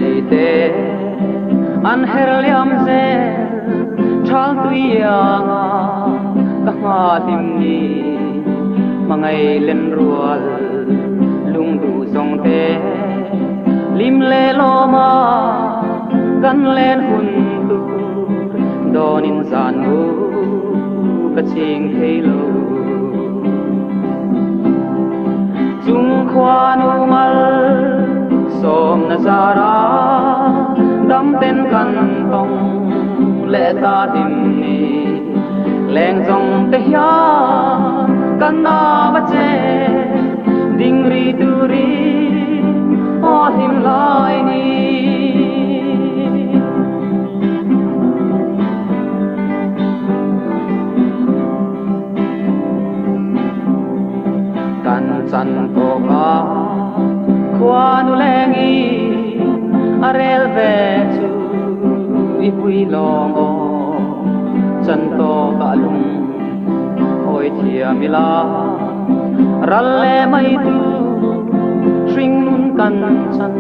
ni te an her liam ze thal tuya ka ma lim ni mangai len rual lung du song te lim le lo ma kan len hun tu donin san mu ka ching thei lo chung khwa nu mal som na zara dam ten kan tong le ta dim ni leng zong te hya kan na ba che ding ri tu ri o hlim lai ni kan san to ka khwa nu lengi arel ve chu i pui long o chan to ka lung oi thia mila ral le mai tu string nun kan chan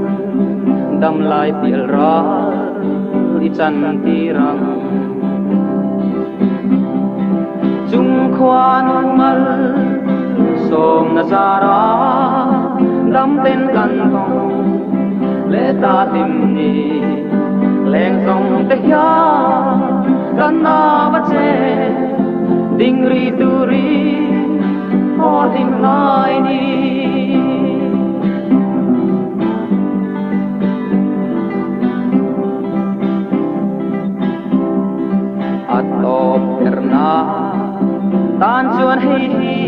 dam lai pil ra i chan ti rang chung khwa nu mal som na zara dam ten kan tong le ta tim ni leng song te hya kan na ba che ding ri tu ri o hlim lai ni at top terna tan chuan hei hi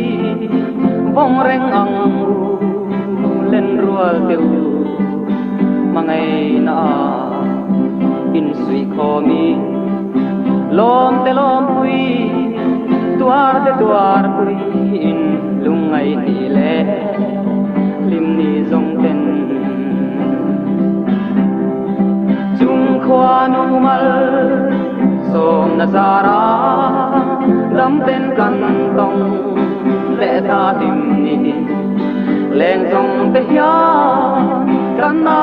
bong reng ang len rual teu mangai na in sui kho mi lom te lom pui tuar pui in lungai ni le lim ni zong ten chung khwa nu mal som na zara lam ten kan tong le ta tim ni leng zong te hya kan na